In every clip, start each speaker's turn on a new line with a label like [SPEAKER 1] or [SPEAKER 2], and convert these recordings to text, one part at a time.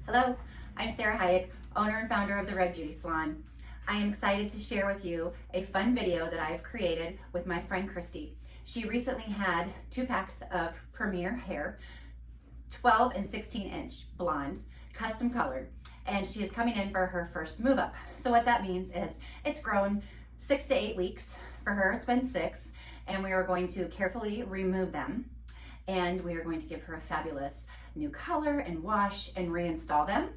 [SPEAKER 1] Hello, I'm Sarah Hayek, owner and founder of the Red Beauty Salon. I am excited to share with you a fun video that I have created with my friend Christy. She recently had 2 packs of Premier hair, 12 and 16 inch blonde, custom colored, and she is coming in for her first move up. So what that means is it's grown 6 to 8 weeks. For her, it's been 6, and we are going to carefully remove them, and we are going to give her a fabulous new color and wash and reinstall them.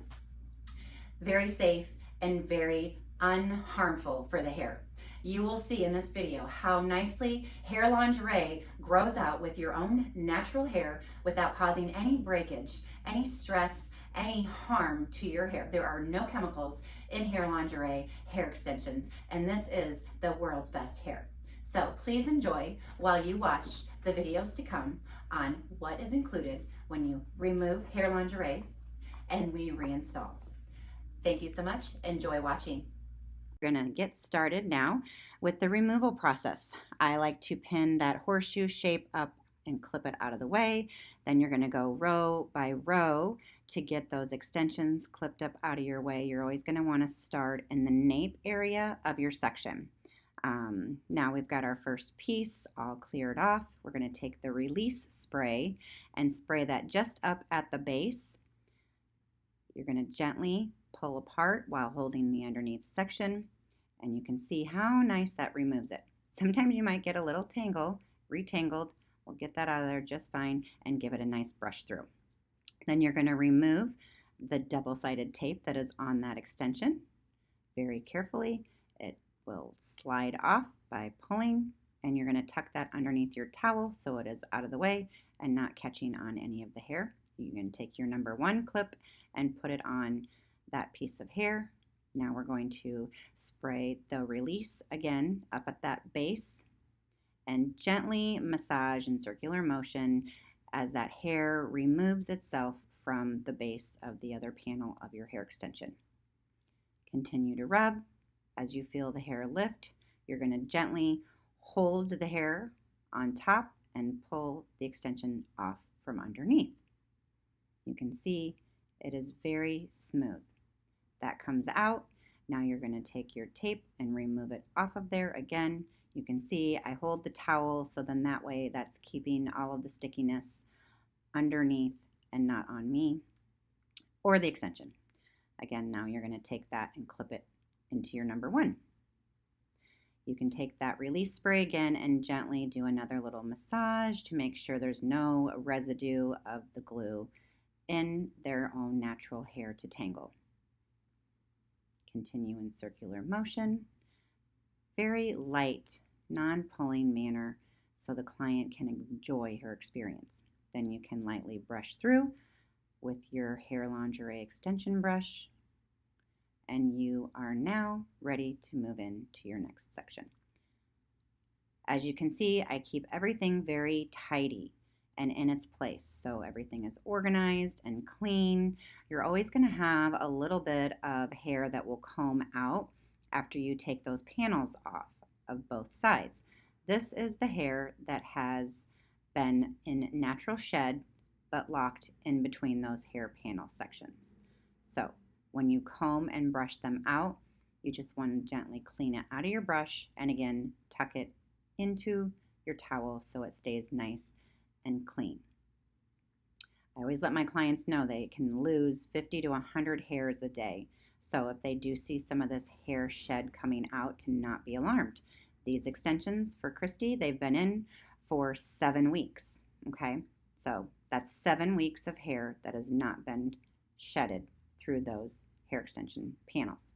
[SPEAKER 1] Very safe and very unharmful for the hair. You will see in this video how nicely Hair Lingerie grows out with your own natural hair without causing any breakage, any stress, any harm to your hair. There are no chemicals in Hair Lingerie hair extensions, and this is the world's best hair. So please enjoy while you watch the videos to come on what is included when you remove Hair Lingerie and we reinstall. Thank you so much. Enjoy watching. We're gonna get started now with the removal process. I like to pin that horseshoe shape up and clip it out of the way. Then you're gonna go row by row to get those extensions clipped up out of your way. You're always gonna wanna start in the nape area of your section. Now we've got our first piece all cleared off. We're going to take the release spray and spray that just up at the base. You're going to gently pull apart while holding the underneath section, and you can see how nice that removes it. Sometimes you might get a little retangled. We'll get that out of there just fine and give it a nice brush through. Then you're going to remove the double-sided tape that is on that extension very carefully. It will slide off by pulling, and you're going to tuck that underneath your towel so it is out of the way and not catching on any of the hair. You're going to take your number 1 clip and put it on that piece of hair. Now we're going to spray the release again up at that base and gently massage in circular motion as that hair removes itself from the base of the other panel of your hair extension. Continue to rub. As you feel the hair lift, you're going to gently hold the hair on top and pull the extension off from underneath. You can see it is very smooth. That comes out. Now you're going to take your tape and remove it off of there again. You can see I hold the towel, so then that way that's keeping all of the stickiness underneath and not on me or the extension. Again, now you're going to take that and clip it into your number 1. You can take that release spray again and gently do another little massage to make sure there's no residue of the glue in their own natural hair to tangle. Continue in circular motion, very light, non-pulling manner so the client can enjoy her experience. Then you can lightly brush through with your Hair Lingerie extension brush, and you are now ready to move into your next section. As you can see, I keep everything very tidy and in its place, so everything is organized and clean. You're always going to have a little bit of hair that will comb out after you take those panels off of both sides. This is the hair that has been in natural shed but locked in between those hair panel sections. So when you comb and brush them out, you just want to gently clean it out of your brush and again tuck it into your towel so it stays nice and clean. I always let my clients know they can lose 50 to 100 hairs a day. So if they do see some of this hair shed coming out, to not be alarmed. These extensions for Christy, they've been in for 7 weeks. Okay, so that's 7 weeks of hair that has not been shedded through those hair extension panels.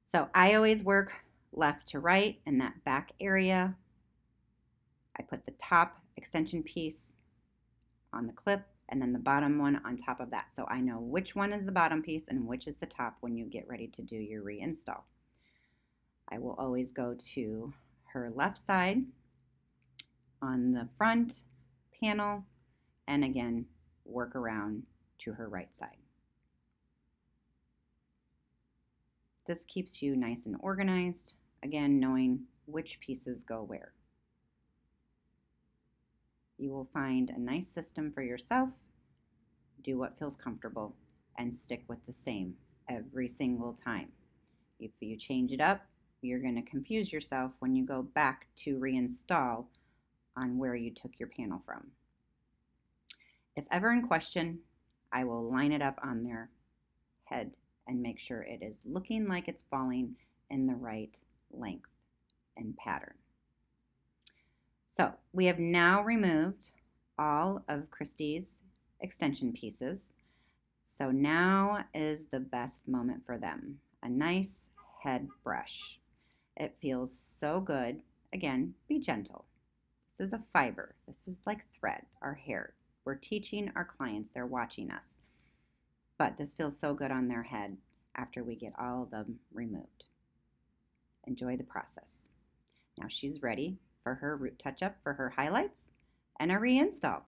[SPEAKER 1] So I always work left to right in that back area. I put the top extension piece on the clip and then the bottom one on top of that. So I know which one is the bottom piece and which is the top when you get ready to do your reinstall. I will always go to her left side on the front panel and again work around to her right side. This keeps you nice and organized, again knowing which pieces go where. You will find a nice system for yourself. Do what feels comfortable and stick with the same every single time. If you change it up, you're going to confuse yourself when you go back to reinstall on where you took your panel from. If ever in question, I will line it up on their head and make sure it is looking like it's falling in the right length and pattern. So we have now removed all of Christy's extension pieces. So now is the best moment for them. A nice head brush. It feels so good. Again, be gentle. This is a fiber. This is like thread, our hair. We're teaching our clients, they're watching us. But this feels so good on their head after we get all of them removed. Enjoy the process. Now she's ready for her root touch-up, for her highlights, and a reinstall.